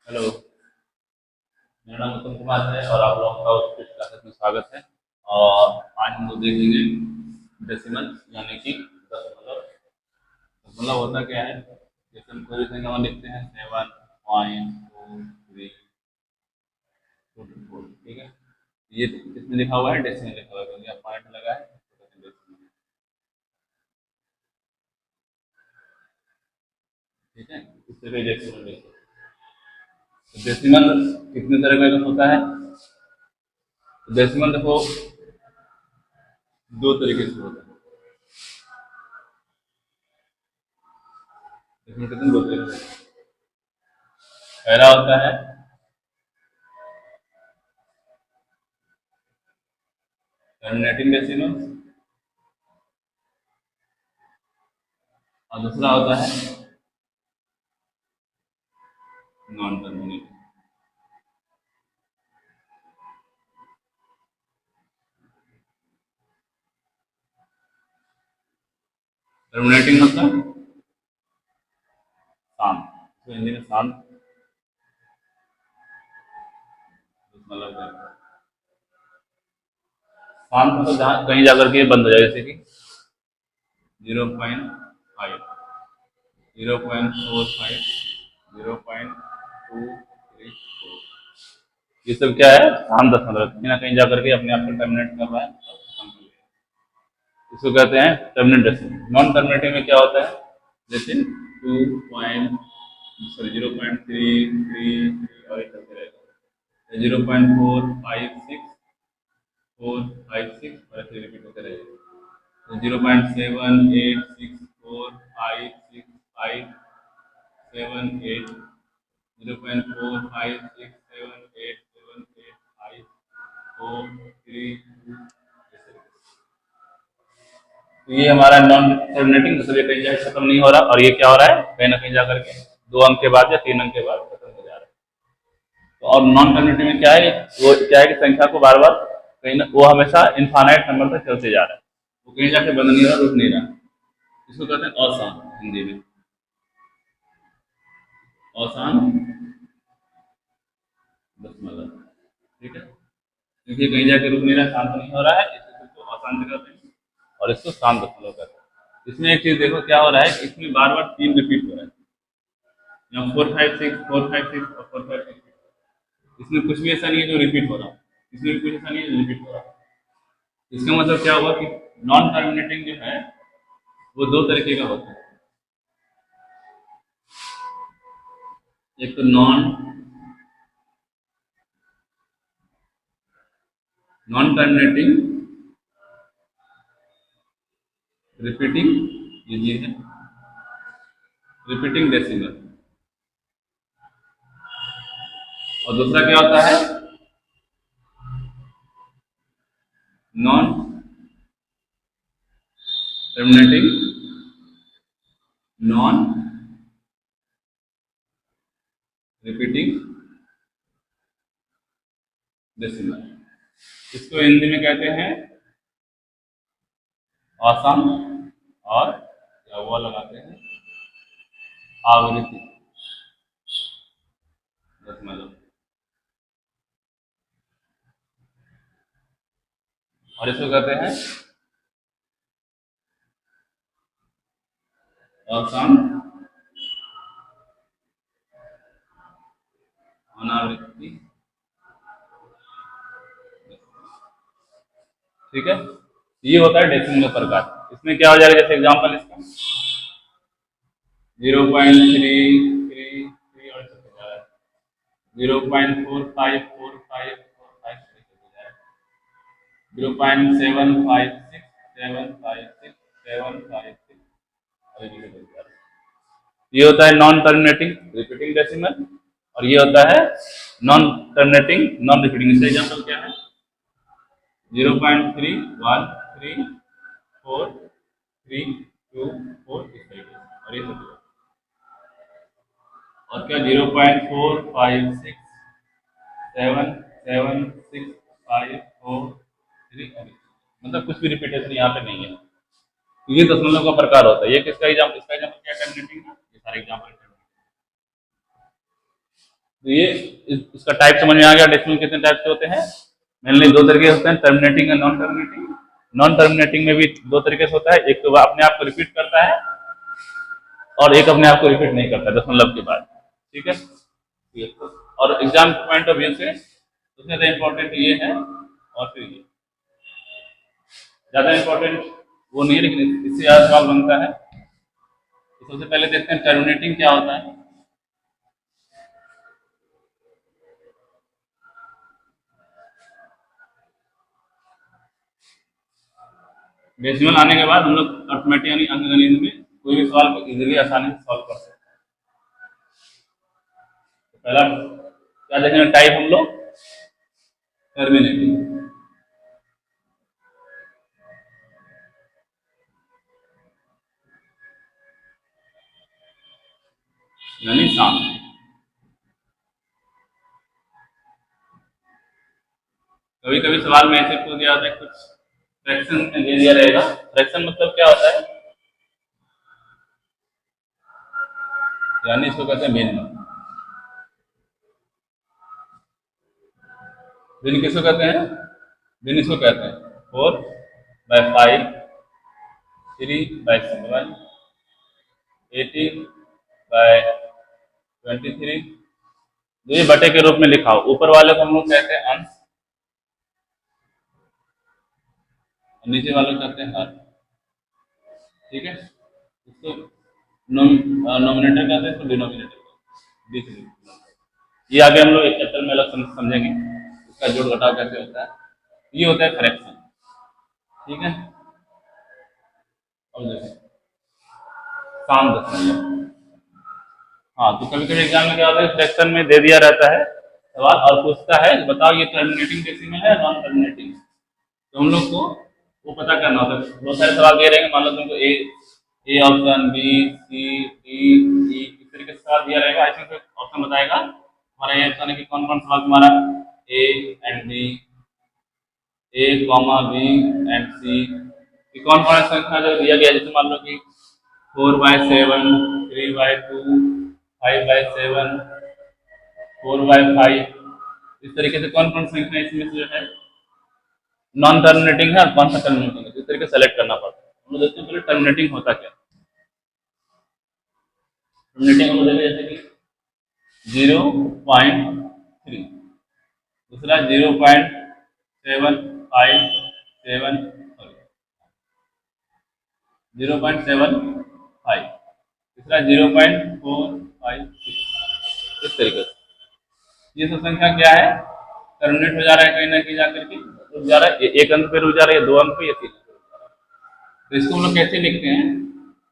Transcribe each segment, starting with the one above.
Hello. मेरा नाम उत्तम कुमार है और आप लोगों का उत्कृष्ट क्लासेस में स्वागत है। और आज हम लोग देखेंगे डेसिमल यानी कि दशमलव। दशमलव होता क्या है? जैसे हम कोई भी संख्या में लिखते हैं 7.2 3 2 4, ठीक है। ये किसमें लिखा हुआ है? डेसिमल लिखा हुआ है क्योंकि आप पॉइंट लगा है तो डेसिमल, ठीक है। इससे भी डेसिमल लिखो। तो डेसिमल कितने तरह का होता है? तो डेसिमल देखो दो तरीके से होता है। डेसिमल कितने दो तरीके से? पहला होता है टर्मिनेटिंग डेसिमल और दूसरा होता है नॉन टर्मिनेटिंग। टर्मिनेटिंग मतलब शांत, तो हिंदी में शांत मतलब शांत मतलब जहाँ कहीं जाकर के बंद हो जाए, जैसे कि 0.5, 0.45, 0.234, ये सब क्या है? शांत दशमलव, कहीं ना कहीं जाकर के अपने आप को टर्मिनेट कर रहा है, खत्म कर लिया। इसको कहते हैं टर्मिनेट डेसिमल। नॉन टर्मिनेटिंग में क्या होता है? जैसे 0.33 और ये चलते रहेगा, 0.456 और ऐसे रिपीट होते रहेगा। तो 0.7864565787, 0.4567878432। तो ये हमारा नॉन टर्मिनेटिंग, मतलब ये कहीं जाकर खत्म नहीं हो रहा, और ये क्या हो रहा है? कहीं ना कहीं जाकर के 2 अंक के बाद या 3 अंक के बाद खत्म हो जा रहा है। तो और नॉन टर्मिनेटिंग में क्या है? वो क्या है कि संख्या को बार बार कहीं ना, वो हमेशा इनफाइनाइट नंबर तक चलते जा रहा है, वो कहीं जाके बंद नहीं हो रहा, रुक नहीं रहा। इसको कहते हैं अशांत, हिंदी में अशांत दशमलव, ठीक है। क्योंकि कहीं जाके रुक नहीं रहा, शांत नहीं हो रहा है, इसको अशांत कहते हैं और इसको शांत दशमलव कहते हैं। इसमें एक चीज देखो क्या हो रहा है कि इसमें बार बार 3 रिपीट हो रहा है, यहाँ 456 और 456। इसमें कुछ भी ऐसा नहीं है जो रिपीट हो रहा है, इसमें भी कुछ ऐसा नहीं है जो रिपीट हो रहा है। इसका मतलब क्या हुआ कि नॉन टर्मिनेटिंग जो है वो दो तरीके का होता है। एक तो नॉन नॉन टर्मिनेटिंग रिपीटिंग, ये है रिपीटिंग डेसिमल, और दूसरा क्या होता है? Non terminating non repeating decimal. इसको हिंदी में कहते हैं असम, और या वो लगाते हैं आवृत्ति दशमलव, और इसको कहते हैं असम अनावृत्ति, ठीक है। ये होता है डेसिमल का प्रकार। इसमें क्या हो जाएगा? जैसे एग्जांपल इसका 0.33 और 0.454545, 0.756756756756। ये होता है नॉन टर्मिनेटिंग रिपीटिंग डेसिमल, और ये होता है नॉन टर्मिनेटिंग नॉन रिपीटिंग। इसका एग्जांपल क्या है? 0.313432 इस तरीके से, और ये सब। और क्या 0.45677654, मतलब कुछ भी रिपीटेशन यहाँ पे नहीं है। तो ये दशमलव का प्रकार होता है। ये किसका एग्जाम्पल? इसका एग्जाम्पल क्या? टर्मिनेटिंग का। ये सारे एग्जाम्पल तो ये इसका टाइप समझ में आ गया। डेसिमल कितने टाइप के होते हैं? मेनली दो तरीके होते हैं, टर्मिनेटिंग और नॉन टर्मिनेटिंग। नॉन टर्मिनेटिंग में भी दो तरीके से होता है, एक तो अपने आप को रिपीट करता है और एक अपने आप को रिपीट नहीं करता दशमलव के बाद। ठीक है, और एग्जाम पॉइंट ऑफ व्यू से सबसे ज्यादा इंपॉर्टेंट ये है, और फिर ये ज्यादा इंपॉर्टेंट वो नहीं है, लेकिन इससे ज्यादा सवाल बनता है। तो सबसे पहले देखते हैं टर्मिनेटिंग क्या होता है। डेसिमल आने के बाद हम लोग अर्थमेटिक यानी अंकगणित में कोई भी सवाल को इजीली आसानी से सॉल्व कर सकते हैं। तो पहला क्या देखेंगे टाइप हम लोग? टर्मिनेटिंग। यानी शांत। कभी कभी सवाल में ऐसे पूछ दिया जाता है, कुछ फ्रैक्शन में दे दिया रहेगा। फ्रैक्शन मतलब क्या होता है? यानी इसको कहते हैं भिन्न। भिन्न किसको कहते हैं? भिन्न इसको कहते हैं 4/5, 3/7, 18/23। जो ये बटे के रूप में लिखा हो, ऊपर वाले को हम लोग कहते हैं अंश और नीचे वाले को कहते हैं हर। ठीक है, इसको नोमिनेटर कहते हैं, इसको डिनोमिनेटर। ये आगे हम लोग एक चैप्टर में अलग समझेंगे, इसका जोड़ घटाव कैसे होता है। ये होता है फ्रैक्शन। ठीक है, अब देखो शांत दशमलव। हाँ, तो कभी कभी एग्जाम में क्या होता है, फ्रैक्शन में दे दिया रहता है सवाल और पूछता है बताओ ये टर्मिनेटिंग डेसिमल है नॉन टर्मिनेटिंग। तो हम लोग को वो पता करना होता है। बहुत सारे सवाल दे रहेंगे, मान लो तुमको A option, B, C, D, E इस तरीके से सवाल दिया रहेगा। ऐसे ऑप्शन बताएगा हमारा ये ऑप्शन है कि कौन कौन सवाल तुम्हारा A and B, A comma B and C, कि कौन कौन संख्या जो दिया गया, जैसे मान लो कि 4/7, 3/2, 5/7, 4/5, इस तरीके से कौन कौन संख्या इसमें से जो है नॉन टर्मिनेटिंग है और कौन सा टर्मिनेटिंग है, इस तरीके से सेलेक्ट करना पड़ता है। हम लोग देखते हैं पहले टर्मिनेटिंग होता क्या। टर्मिनेटिंग हम लोग देखें जैसे कि 0.3, दूसरा 0.757, 0.75, तीसरा 0.456, इस तरीके से ये सब संख्या क्या है, टर्मिनेट हो जा रहा है कहीं ना कहीं जाकर के रुक जा रहा है, एक अंक पे रुक जा रहा है, 2 अंक पे या 3 अंक पे रुक जा रहा है। तो इसको हम लोग कैसे लिखते हैं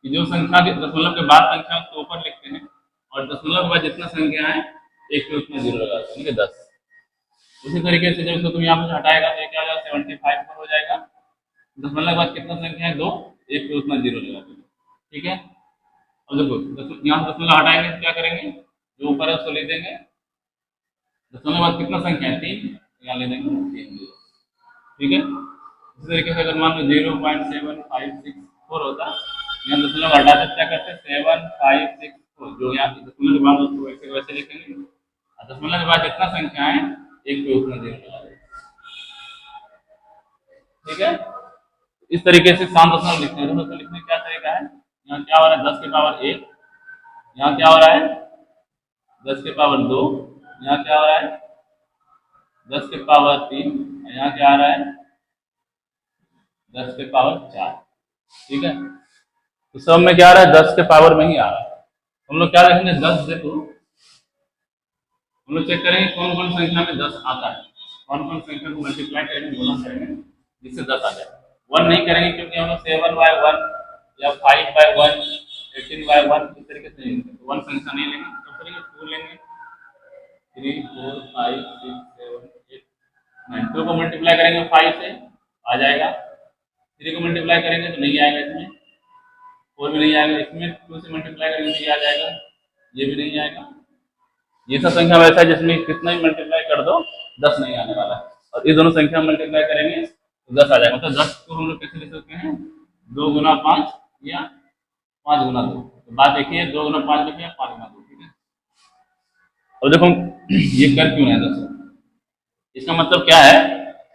कि जो संख्या दशमलव के बाद संख्या उसको ऊपर लिखते हैं और दशमलव के बाद जितना संख्या है एक पे उतना जीरो लगाते हैं, 10। उसी तरीके से जब इसको तुम यहाँ पे हटाएगा तो क्या हो जाएगा, 75 पर हो जाएगा। दशमलव के बाद कितना संख्या है, 2, एक पे उतना जीरो लगा देंगे। ठीक है, अब देखो यहाँ से दशमलव हटाएंगे तो क्या करेंगे, जो ऊपर है उसको ले देंगे। दशमलव के बाद कितना संख्या है, 3, यहाँ ले देंगे 3। ठीक है, इसी तरीके से अगर मान लो 0.7564 होता, यहाँ दशमलव हटाते क्या करते, 7564, जो यहाँ दशमलव के बाद उसको वैसे वैसे लिखेंगे और दशमलव के बाद जितना संख्या है एक पे उतना जीरो लगा देंगे। ठीक है, इस तरीके से शांत दशमलव लिखते हैं। दशमलव लिखने का क्या तरीका है, यहाँ क्या हो रहा है 10 के पावर 1, यहाँ क्या हो रहा है 10 के पावर 2, यहाँ क्या हो रहा है 10 के पावर 3, यहाँ क्या आ रहा है 10 के पावर 4। ठीक है, तो सब में क्या आ रहा है 10 के पावर में ही आ रहा है। हम लोग क्या देखेंगे 10, देखो हम लोग चेक करेंगे कौन कौन संख्या में 10 आता है, कौन कौन संख्या को मल्टीप्लाई करेंगे, गुणा करेंगे जिससे 10 आ जाए। 1 नहीं करेंगे क्योंकि हम लोग 7/1 या 5/1, 18/1 इस तरीके से नहीं लेंगे। 1 संख्या नहीं लेंगे, तो करेंगे 2 लेंगे, 3, 4, 5, 6, 7, 8, 9। 2 को मल्टीप्लाई करेंगे 5 से आ जाएगा, 3 को मल्टीप्लाई करेंगे तो नहीं आएगा, इसमें 4 भी नहीं आएगा, इसमें 2 से मल्टीप्लाई करेंगे तो ये आ जाएगा, ये भी नहीं आएगा। ये सब संख्या वैसा है जिसमें कितना ही मल्टीप्लाई कर दो 10 नहीं आने वाला है, और ये दोनों संख्या मल्टीप्लाई करेंगे तो 10 आ जाएगा। मतलब 10 को हम लोग कैसे लिख सकते हैं, 2 गुना 5 या 5 गुना 2। तो बात देखिए 2 गुना 5 लिखे या 5 गुना 2। ठीक है, और देखो ये कर क्यों है 10, इसका मतलब क्या है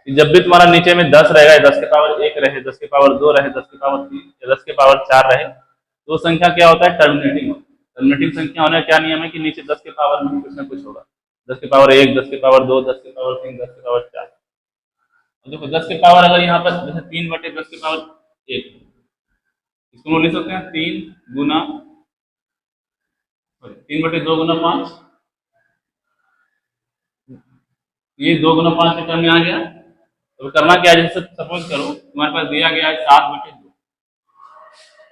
कि जब भी तुम्हारा नीचे में 10 रहेगा, 10 के पावर 1 रहे, 10 के पावर 2 रहे, 10 के पावर 3 या 10 के पावर 4 रहे, तो संख्या क्या होता है, टर्मिनेटिंग होता है। टर्मिनेटिंग संख्या होने का क्या नियम है कि नीचे 10 के पावर में कुछ ना कुछ होगा, 10 के पावर 1, 10 के पावर 2, 10 के पावर 3, 10 के पावर 4। देखो 10 के पावर अगर यहाँ पर जैसे 3/10 के पावर 1, इसको हम लिख सकते हैं 3/2 गुना 5, ये 2 गुना 5 के टर्म में आ गया। तो करना क्या है, जैसे सपोज करो तुम्हारे पास दिया गया है 7/2,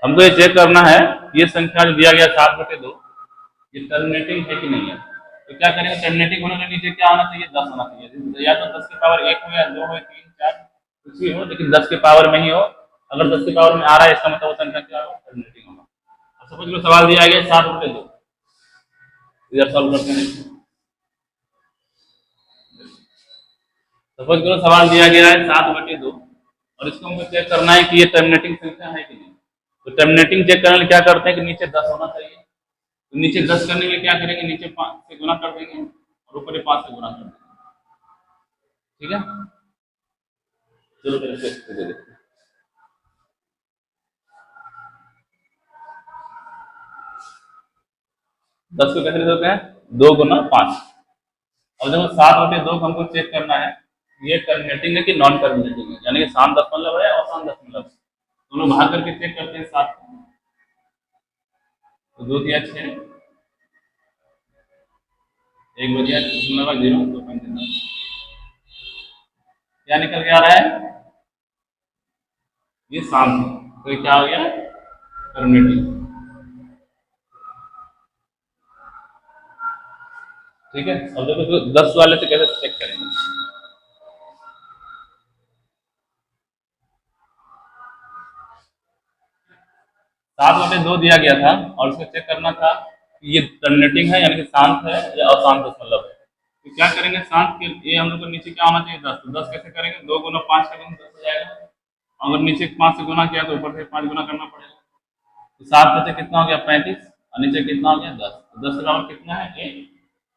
हमको ये चेक करना है ये संख्या जो दिया गया 7/2 ये टर्मिनेटिंग है कि नहीं है। तो क्या करेंगे, टर्मिनेटिंग होने के नीचे क्या होना चाहिए, 10 होना चाहिए, या तो 10 के पावर 1 हो या 2 हो 3 4 कुछ भी हो, लेकिन 10 के पावर में ही हो। अगर 10 के पावर में आ रहा है इसका मतलब वो संख्या क्या हो, टर्मिनेटिंग होगा। अब सपोज करो सवाल दिया गया 7/2, इधर सॉल्व करते हैं। सपोज करो सवाल दिया गया है 7/2 और इसको हमको चेक करना है कि ये टर्मिनेटिंग संख्या है कि नहीं। तो टर्मिनेटिंग चेक करने के लिए क्या करते हैं कि नीचे 10 होना चाहिए। तो नीचे 10 करने के लिए क्या करेंगे, नीचे 5 से गुना कर देंगे और ऊपर 5 से गुना कर देंगे। ठीक है, चलो फिर इसको दे देते हैं। 10 को कैसे लिख सकते हैं, 2 गुना 5। अब देखो 7/2 को हमको चेक करना है ये टर्मिनेटिंग है कि नॉन टर्मिनेटिंग है, यानी कि शांत दशमलव है और अशांत दशमलव है। दोनों भाग करके चेक करते हैं 7 को। तो 2 दिया 6, 1 बजिया 0.0, 2.0 क्या निकल के आ रहा है, ये शांत है। तो ये क्या हो गया, टर्मिनेटिंग। ठीक है, अब देखो तो 10 वाले से कैसे चेक करेंगे। 7/2 दिया गया था और उसको चेक करना था कि ये टर्मिनेटिंग है यानी कि शांत है या अशांत दशमलव है। तो क्या करेंगे, शांत के लिए हम लोग को नीचे क्या होना चाहिए, 10। तो 10 कैसे करेंगे, 2 गुना 5 करेंगे 10 हो जाएगा। अगर नीचे 5 से गुना किया तो ऊपर से 5 गुना करना पड़ेगा। तो 7 में से कितना हो गया, 35, और नीचे कितना हो गया, 10। तो 10 का पावर कितना है, 1,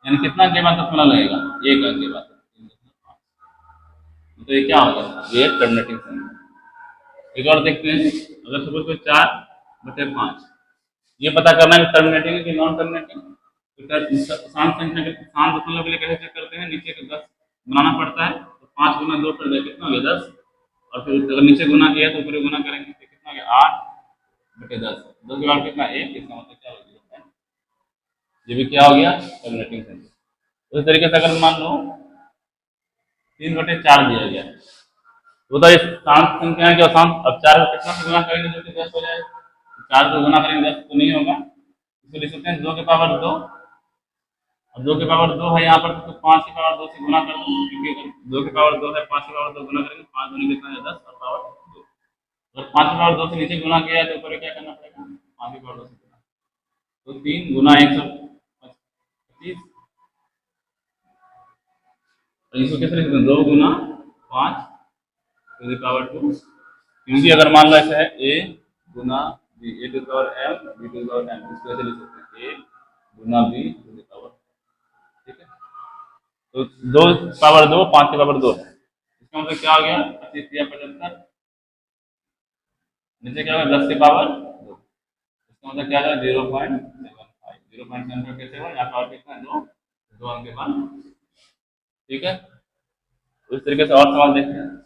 यानी कितना अंक के बाद दशमलव लगेगा, 1 अंक के बाद। तो ये क्या हो गया, ये टर्मिनेटिंग संख्या। एक और देखते हैं, अगर सपोज कोई 4/5, ये पता करना है टर्मिनेटिंग है कि नॉन टर्मिनेटिंग। तो शांत संख्या के शांत दशमलव के लिए कैसे चेक करते हैं, नीचे के 10 बनाना पड़ता है। तो 5 गुना 2 कर दे कितना हो गया, 10। और फिर अगर नीचे गुना किया तो ऊपर गुना करेंगे तो कितना हो गया, 8/10। 10 के बाद कितना, 1, इसका मतलब क्या हो गया, ये भी क्या हो गया, टर्मिनेटिंग संख्या। उसी तरीके से अगर मान लो 3/4 दिया गया, तो बताइए शांत संख्या है कि अशांत। अब 4 को कितना से गुना करेंगे जो कि 10 हो जाएगा। 4 को गुना करेंगे 10 तो नहीं होगा, इसको लिख सकते हैं 2 के पावर 2। और 2 के पावर 2 है यहाँ पर, तो 5 के पावर 2 से गुना कर दो, क्योंकि अगर 2 के पावर 2 है 5 के पावर 2 गुना करेंगे, 5 दूनी कितना है, 10 और पावर 2। अगर 5 के पावर 2 से नीचे गुना किया है तो ऊपर क्या करना पड़ेगा, 5 के पावर 2 से गुना। तो 3 गुना 125, और इसको कैसे लिख सकते हैं, 2 गुना 5 टू द पावर 2। क्योंकि अगर मान लो ऐसे है ए गुना B, A to the power m B to the power m, इसको ऐसे लिख सकते हैं ए गुना बी टू द पावर। ठीक है, तो 2 पावर 2 5 के पावर 2 है, इसका मतलब क्या हो गया, 25 या 75। नीचे क्या होगा, 10 के पावर 2, इसका मतलब क्या होगा, 0.75। 0.75 कैसे होगा, यहाँ पावर कितना है, 2 अंक के बाद। ठीक है, तो इस तरीके से और सवाल देखते हैं।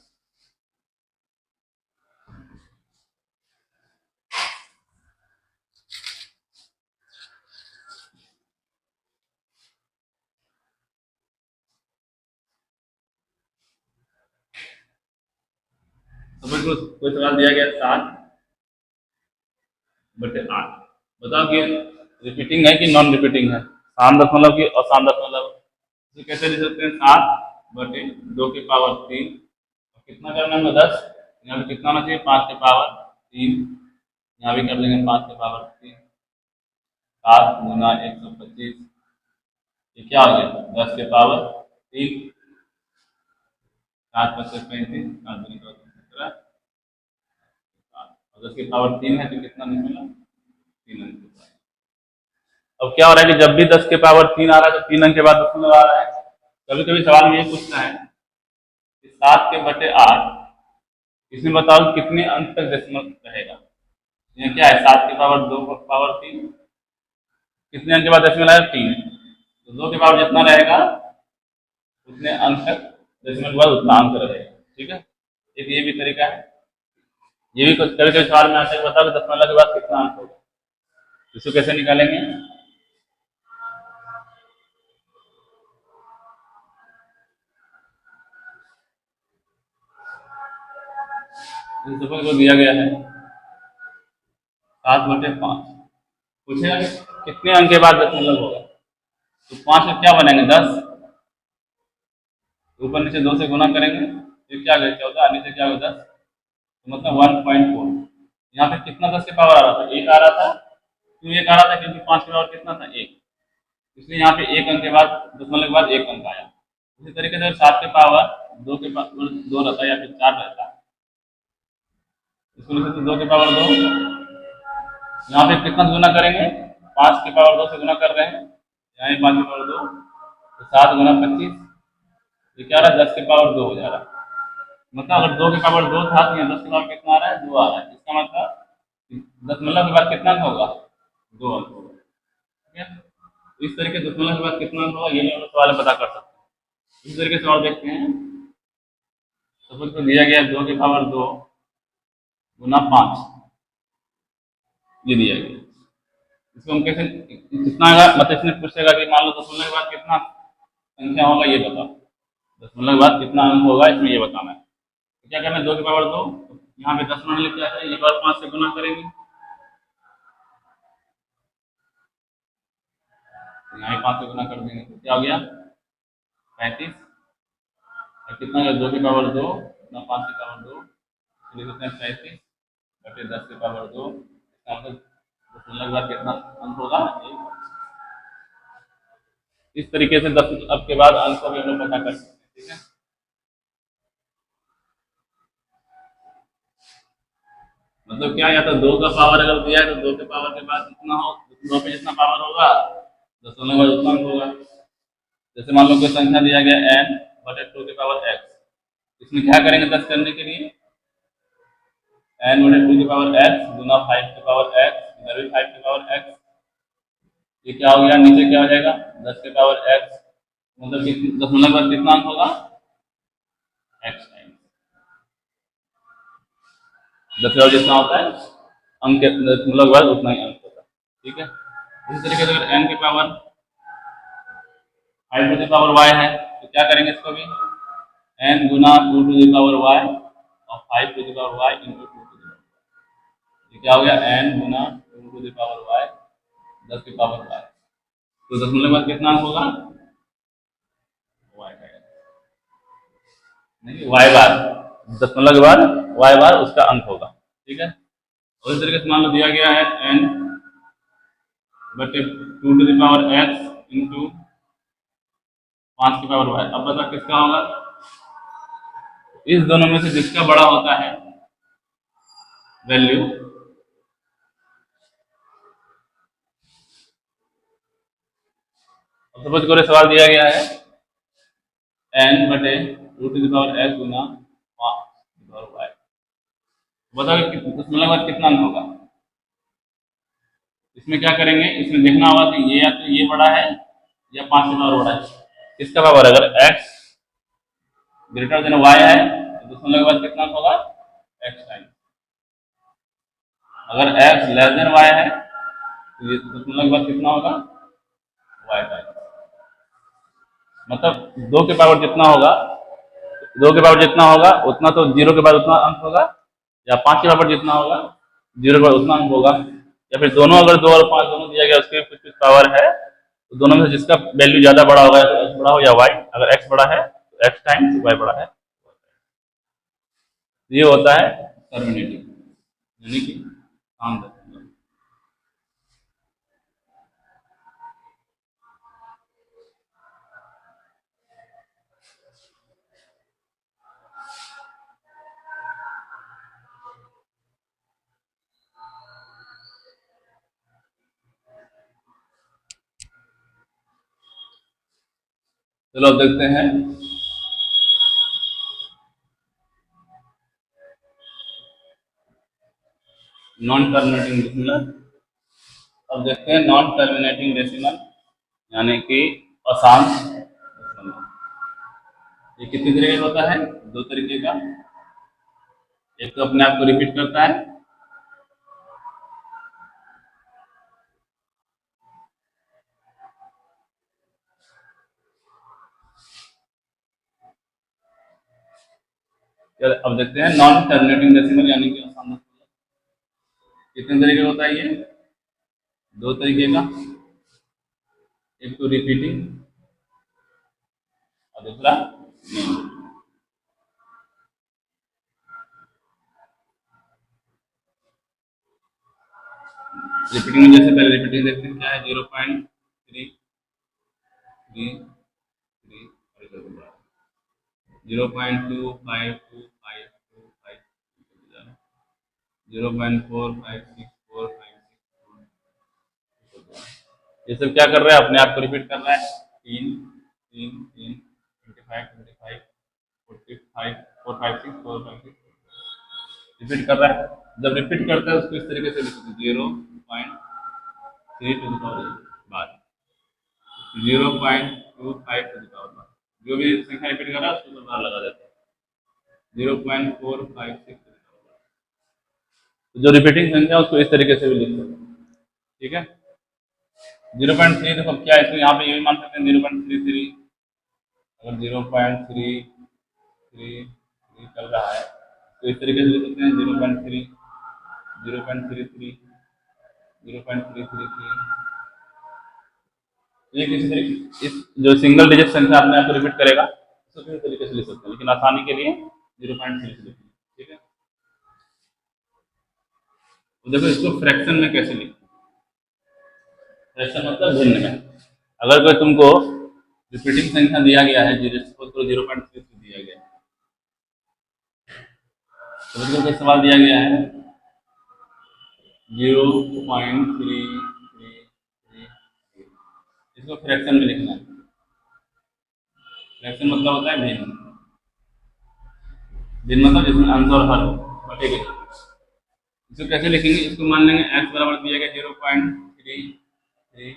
समझ लो कोई सवाल दिया गया 7/8, बताओ कि रिपीटिंग है कि नॉन रिपीटिंग है, शांत दशमलव की अशांत दशमलव। तो कैसे लिख सकते हैं, 7/2 के पावर 3, कितना करना है, 10। यहाँ पे कितना होना चाहिए, 5 के पावर 3, यहाँ भी कर लेंगे 5 के पावर 3। 7 गुना 125, ये क्या हो गया, 10 के पावर 3। 7 + 35, 7 × 10 के पावर 3 है तो कितना निकला, 3 अंक। अब क्या हो रहा है कि जब भी 10 के पावर 3 आ रहा है तो 3 अंक के बाद दशमलव आ रहा है। कभी कभी सवाल में ये पूछता है कि 7 के बटे 8, इसमें बताओ कितने अंक तक डेसिमल रहेगा। ये क्या है, 7 की पावर 2 पावर 3, कितने अंक के बाद डेसिमल आया 3, तो 2 के पावर जितना रहेगा उतने अंक तक डेसिमल के बाद उतना अंक रहेगा। ठीक है, एक ये भी तरीका है। ये भी कुछ कभी कभी सवाल में आता है, बताओ कि दशमलव के बाद कितना अंक होगा, इसको कैसे निकालेंगे। इस सफल को दिया गया है 7/5, पूछेगा कि कितने अंक के बाद दशमलव होगा, तो 5 में क्या बनेंगे 10, ऊपर नीचे 2 से गुना करेंगे, ये क्या गया 14, नीचे क्या होगा 10, तो मतलब 1.4। यहाँ पे कितना 10 के पावर आ रहा था, एक आ रहा था। क्यों एक आ रहा था, क्योंकि 5 के पावर कितना था, एक, इसलिए यहाँ पे एक अंक के बाद दशमलव के बाद एक अंक आया। उसी तरीके से 7 के पावर 2 के पावर 2 रहता या फिर 4 रहता, इसको लिखे तो 2 के पावर 2, यहाँ पे कितना गुना करेंगे, 5 के पावर 2 से गुना कर रहे हैं, यहाँ 5 के पावर 2, तो 7 गुना 25, ये क्या रहा है 10 के पावर 2 हो जा रहा है। मतलब अगर 2 के पावर 2 था तो यहाँ 10 के पावर कितना आ रहा है, 2 आ रहा है। इसका मतलब दशमलव के बाद कितना अंक होगा, 2 अंक होगा। ठीक है, तो इस तरीके से दशमलव के बाद कितना अंक होगा ये भी हम लोग सवाल में पता कर सकते हैं। इस तरीके से और देखते हैं, सपोज को दिया गया 2 के पावर 2 गुना 5, ये दिया गया। इसको हम कैसे, कितना आएगा, मतलब इसने पूछेगा कि मान लो दशमलव के बाद कितना संख्या होगा ये बताओ, दशमलव के बाद कितना अंक होगा इसमें ये बताना है। तो क्या करना है, 2 के पावर 2, यहाँ पे 10 लिख के आता है, एक बार 5 से गुना करेंगे, तो यहाँ 5 से गुना कर देंगे तो क्या हो गया 35, और कितना होगा 2 के पावर 2 ना 5 के पावर 2, लिख देते हैं 35 बटे 10 के पावर 2, इसका मतलब दशमलव के बाद कितना अंक होगा 1। इस तरीके से 10 अब के बाद अंक को भी हम लोग पता कर सकते हैं। ठीक है, मतलब क्या, या तो 2 का पावर अगर दिया है तो 2 के पावर के बाद जितना हो, 2 पे जितना पावर होगा दशमलव के बाद उतना अंक होगा। जैसे मान लो कोई संख्या दिया गया n बटे 2 के पावर x, इसमें क्या करेंगे 10 करने के लिए, n बटे 2 के पावर x गुना 5 के पावर x, इधर भी 5 के पावर x, ये क्या हो गया नीचे क्या हो जाएगा 10 के पावर x, मतलब दशमलव के बाद कितना अंक होगा x टाइम 10 के पावर जितना होता है अंक के दशमलव के बाद उतना ही अंक होता है। ठीक है, इसी तरीके से अगर n के power 5 to the power y है तो क्या करेंगे इसको भी, n गुना 2 टू द पावर y और 5 to the power y into 2 to the power, ये क्या हो गया n गुना 2 टू द पावर y 10 की पावर y, तो दशमलव के बाद कितना अंक होगा y का, नहीं y बार, दशमलव के बाद y बार उसका अंक होगा। ठीक है, और इस तरीके से मान लो दिया गया है n बटे 2 to the power x into 5 की पावर y, अब बता किसका होगा, इस दोनों में से जिसका बड़ा होता है वैल्यू, सपोज करो सवाल दिया गया है n बटे 2 टू द पावर x गुना 5 की पावर y, बताओ कि दशमलव के बाद कितना अंक होगा। इसमें क्या करेंगे, इसमें देखना होगा कि ये या तो ये बड़ा है या 5 से पावर बड़ा है, किसका पावर, अगर x ग्रेटर देन y है तो दशमलव के बाद कितना अंक होगा x टाइम, अगर x लेस देन y है तो ये दशमलव के बाद कितना होगा y टाइम, मतलब 2 के पावर जितना होगा, 2 के पावर जितना होगा उतना तो 0 के बाद उतना अंक होगा, या 5 के पावर जितना होगा 0 के बाद उतना अंक होगा, या फिर दोनों, अगर 2 और 5 दोनों दिया गया उसके कुछ कुछ पावर है तो दोनों में से जिसका वैल्यू ज्यादा बड़ा होगा या तो x बड़ा हो या y, अगर x बड़ा है तो x टाइम्स y बड़ा है, ये होता है टर्मिनेटिव यानी कि काम दशमलव। चलो अब देखते हैं नॉन टर्मिनेटिंग डेसिमल। अब देखते हैं नॉन टर्मिनेटिंग डेसिमल यानी कि अशांत दशमलव। ये कितने तरीके का होता है? दो तरीके का। एक तो अपने आप को रिपीट करता है, अब देखते हैं नॉन टर्मिनेटिंग डेसिमल यानी कि अशांत दशमलव। कितने तरीके का होता है ये? दो तरीके का। एक तो रिपीटिंग और दूसरा नहीं। रिपीटिंग में जैसे पहले रिपीटिंग देखते हैं क्या है, 0.333 0.252525 0.45645 ये सब क्या कर रहा है? अपने आप को रिपीट कर रहा है। 3 3 3 25 25 45 456 456 रिपीट कर रहा है। जब रिपीट करता है उसको इस तरीके से लिखते हैं 0.3 0.25 जो भी संख्या रिपीट कर रहा है उसको बार लगा देते हैं 0.456। तो जो रिपीटिंग संख्या है उसको इस तरीके से भी लिख सकते हैं। ठीक है, 0.3 देखो क्या है, तो यहाँ पे ये भी मान सकते हैं 0.33। अगर 0.333 चल रहा है तो इस तरीके से लिख सकते हैं 0.3 0.33 0.333। ये किसी तरीके इस जो सिंगल डिजिट संख्या अपने आप को रिपीट करेगा उसको किसी तरीके से लिख सकते हैं, लेकिन आसानी के लिए 0.3 से लिखेंगे। ठीक है, तो देखो इसको फ्रैक्शन में कैसे लिखें। फ्रैक्शन मतलब भिन्न में। अगर कोई तुमको रिपीटिंग संख्या दिया गया है, जिसको 0.3 दिया गया है, तो बिल्कुल कोई सवाल दिया गया है 0.333, इसको फ्रैक्शन में लिखना है। फ्रैक्शन मतलब होता है भिन्न। भिन्न मतलब जिसमें अंश और हर बटे गए। इसको कैसे लिखेंगे? इसको मान लेंगे x बराबर दिया गया 0.33।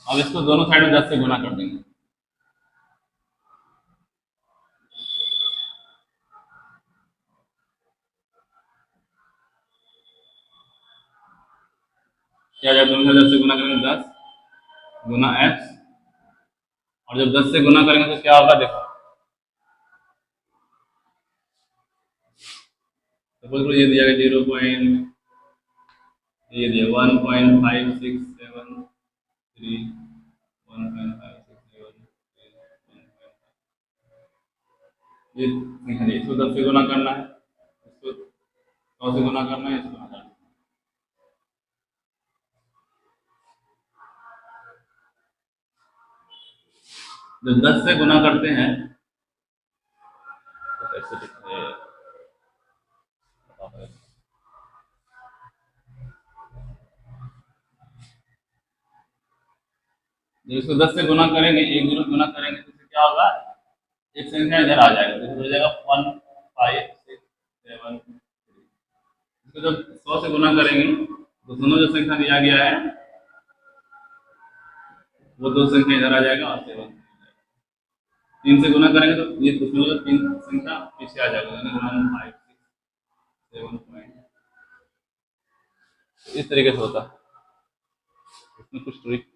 अब इसको दोनों साइड में 10 से गुना कर देंगे। क्या जब दोनों साइड 10 से गुना करेंगे 10 गुना x, और जब 10 से गुना करेंगे तो क्या होगा देखो। सपोज ये दिया गया 0 पॉइंट, ये दिया 1.5673 ये संख्या दी। इसको 10 से गुना करना है, इसको 100 से गुना करना है, इसको गुना करना है। जब 10 से गुना करते हैं तो कैसे लिखते हैं? जब इसको 10 से गुना करेंगे, एक जीरो गुना करेंगे तो इससे क्या होगा? एक संख्या इधर आ जाएगा, तो हो जाएगा 15673। इसको जब 100 से गुना करेंगे तो दोनों जो संख्या दिया गया है वो दो संख्या इधर आ जाएगा और 7 3 से गुना करेंगे तो ये दोनों तीन संख्या पीछे आ जाएगा, यानी 156 7 इस तरीके से होता है। इसमें कुछ ट्रिक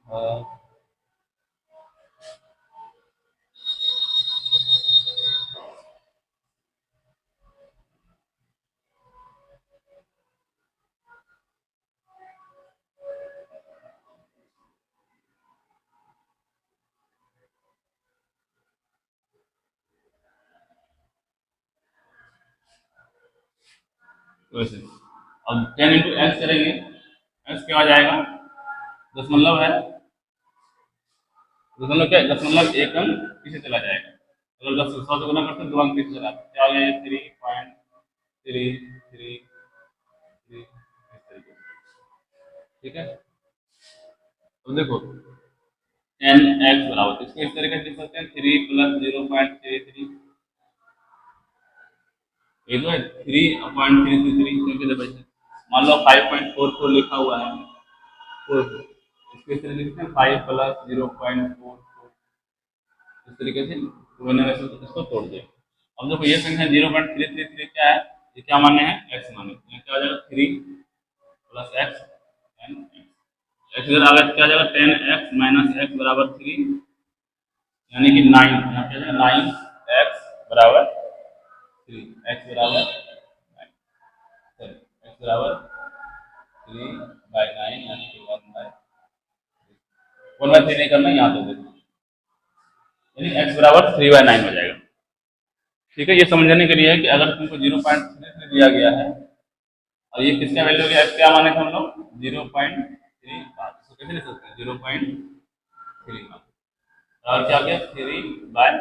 वैसे। अब 10 इंटू एक्स करेंगे, एक्स क्या आ जाएगा? दशमलव है, दशमलव क्या है? दशमलव एक अंक पीछे चला जाएगा। अगर 10 100 से गुना करते हैं 2 अंक पीछे चला, क्या आ गया? 3.5 3 3 3 इस तरीके से। ठीक है, तो देखो 10x बराबर, इसको इस तरीके से लिख सकते हैं 3 प्लस 0.33, ये तो है 3.333, क्योंकि देखो मान लो 5.44 लिखा हुआ है, तो इसको इस तरीके से लिखते हैं 5 प्लस 0.44, इस तरीके से मैंने वैसे इसको तोड़ दिया। अब देखो ये संख्या 0.333 क्या है, ये क्या माने हैं, x माने, यहाँ क्या हो जाएगा 3 प्लस x एंड x इधर आ गया, क्या हो जाएगा 10x माइनस x बराबर 3, यानी कि 9, यहाँ क्या जाएगा 9x बराबर 3, x बराबर 9, x बराबर 3/9, यानी कि 1/3 नहीं करना, यहाँ तो देखो यानी x बराबर 3/9 हो जाएगा। ठीक है, ये समझने के लिए है कि अगर तुमको 0.33 दिया गया है और ये किसका वैल्यू हो गया, x क्या माने थे हम लोग 0.3, इसको कैसे लिख सकते हैं 0.3 और क्या गया 3/9।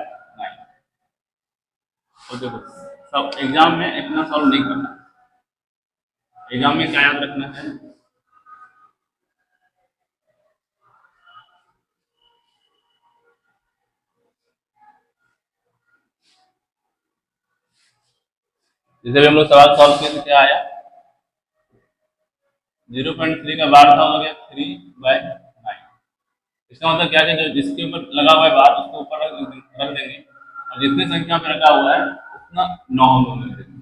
और देखो सब एग्जाम में इतना सॉल्व नहीं करना, एग्जाम में क्या याद रखना है, जैसे भी हम लोग सवाल सॉल्व किए तो क्या आया 0.3 का बार था हो गया 3/9। इसका मतलब क्या है, जो जिसके ऊपर लगा हुआ है बार उसको ऊपर रख देंगे और जितनी संख्या पे रखा हुआ है उतना 9 हम लोग लिख देंगे।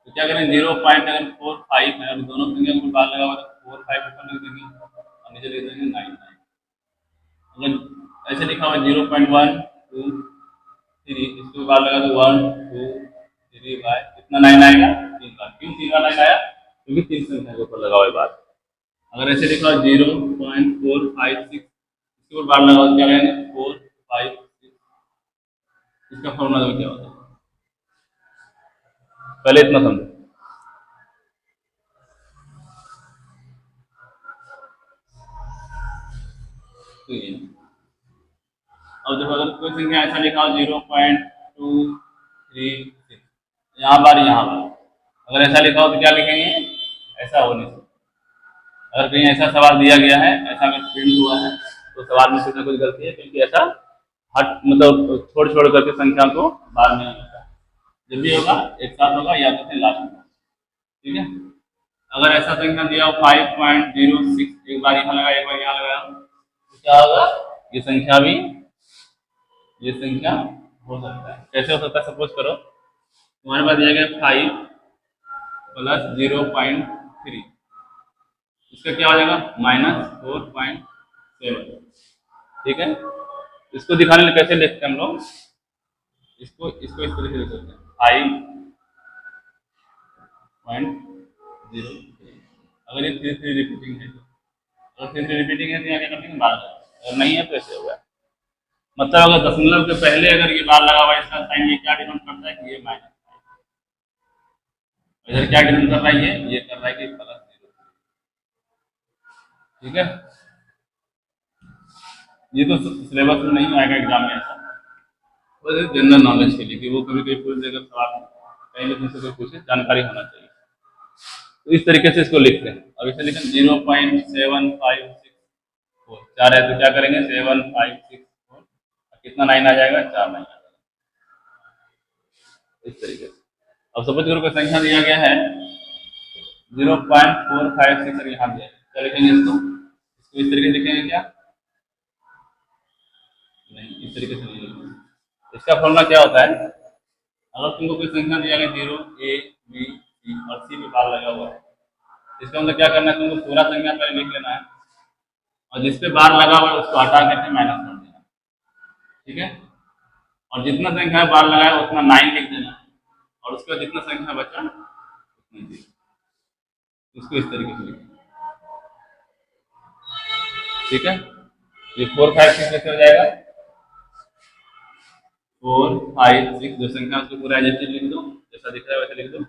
तो क्या करें 0.45 है और दोनों संख्या के ऊपर बार लगा हुआ है तो 4 5 ऊपर लिख देंगे और नीचे लिख देंगे 9 9। अगर ऐसे लिखा हुआ है 0.1 2 3, इसके बाद लगा दो 1 2 3 बाय, कितना 9 आएगा 3 बार, क्यों 3 बार 9 आया, क्योंकि 3 संख्या के ऊपर लगा हुआ है बार। अगर ऐसे लिखा हो 0.456, इसके ऊपर बार लगा हो क्या रहेंगे 4 5 6, इसका फॉर्मूला तो क्या होता है, पहले इतना समझो। तो ये अब देखो अगर कोई संख्या ऐसा लिखा हो 0.236, यहाँ बार यहाँ बार, अगर ऐसा लिखा हो तो क्या लिखेंगे, ऐसा हो नहीं सकता। अगर कहीं ऐसा सवाल दिया गया है, ऐसा अगर प्रिंट हुआ है तो सवाल में कुछ ना कुछ गलती है, क्योंकि ऐसा हट मतलब छोड़ छोड़ करके संख्या को बाहर नहीं होता, जब भी होगा एक साथ होगा या तो फिर लास्ट में। ठीक है, अगर ऐसा संख्या दिया हो 5.06, एक बार यहाँ लगा एक बार यहाँ लगाया तो क्या होगा, ये संख्या भी, ये संख्या हो सकता है, कैसे हो सकता है, सपोज करो तुम्हारे पास दिया गया 5 प्लस 0.3, इसका क्या हो जाएगा -4.7। ठीक है, इसको दिखाने लिए कैसे लिखते हैं हम लोग, इसको इसको इस तरीके से लिख सकते हैं 5.03। अगर ये 3 रिपीटिंग है, अगर 3 रिपीटिंग है तो यहाँ क्या करते हैं बार, अगर नहीं है तो ऐसे होगा। मतलब अगर दशमलव के पहले अगर ये बार लगा हुआ है, इसका साइन ये क्या डिनोट करता है कि ये माइनस, इधर क्या डिनोट कर रहा है, ये कर रहा है कि प्लस 0। ठीक है, ये तो सिलेबस में नहीं आएगा एग्जाम में ऐसा, बस जनरल नॉलेज के लिए कि वो कभी कभी पूछ देगा सवाल, कहीं भी तुमसे कोई पूछे जानकारी होना चाहिए। तो इस तरीके से इसको लिखते हैं। अब इसे लिखें 0.7564, 4 है तो क्या करेंगे 7564, कितना 9 आ जाएगा 4 9 आ जाएगा, इस तरीके से। अब सपोज करो कोई संख्या दिया गया है 0.456, यहाँ दिया है, क्या लिखेंगे इसको, इसको इस तरीके से लिखेंगे क्या, नहीं इस तरीके से नहीं लिखेंगे। इसका फॉर्मूला क्या होता है, अगर तुमको कोई संख्या दिया गया 0 A B C और C पे बार लगा हुआ है, इसका मतलब क्या करना है, तुमको पूरा संख्या पहले लिख लेना है और जिस पे बार लगा हुआ है उसको हटा करके माइनस कर देना। ठीक है, और जितना संख्या बार लगा है उतना 9 लिख देना और उसके बाद जितना संख्या बचा उतना 0, इसको इस तरीके से लिखना। ठीक है, ये 4 5 6 कैसे हो जाएगा, 4 5 6, जो संख्या उसको पूरा एडजेक्टिव लिख दो, जैसा दिख रहा है वैसे लिख दो,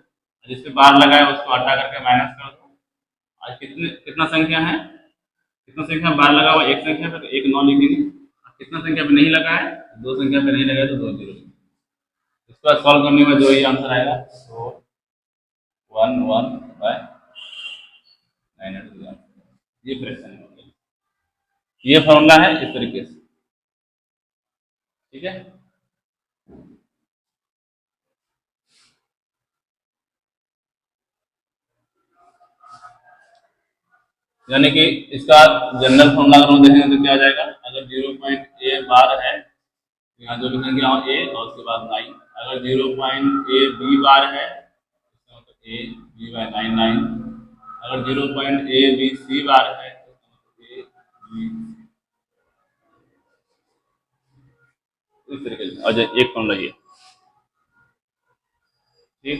जिस पे बार लगा है उसको हटा करके माइनस कर दो। आज कितना संख्या है, कितना संख्या बार लगा हुआ, एक संख्या पे तो 1 9 लिखेंगे, कितना संख्या पे नहीं लगा है, 2 संख्या पे नहीं लगा है तो 2 0। इसको सॉल्व करने में जो ये आंसर आएगा 4 1/900, ये फ्रैक्शन है। ये फॉर्मूला है इस तरीके से, ठीक है। यानी कि इसका जनरल फॉर्मूला अगर हम देखेंगे तो क्या आ जाएगा, अगर 0.a बार है, यहाँ जो लिखेंगे यहाँ ए और उसके बाद 9, अगर 0.ab बार है इसका मतलब ए बी बाय 9, अगर 0.abc बार है तो इसका मतलब ए बी, इस तरीके से। और एक फॉर्मूला ये, ठीक।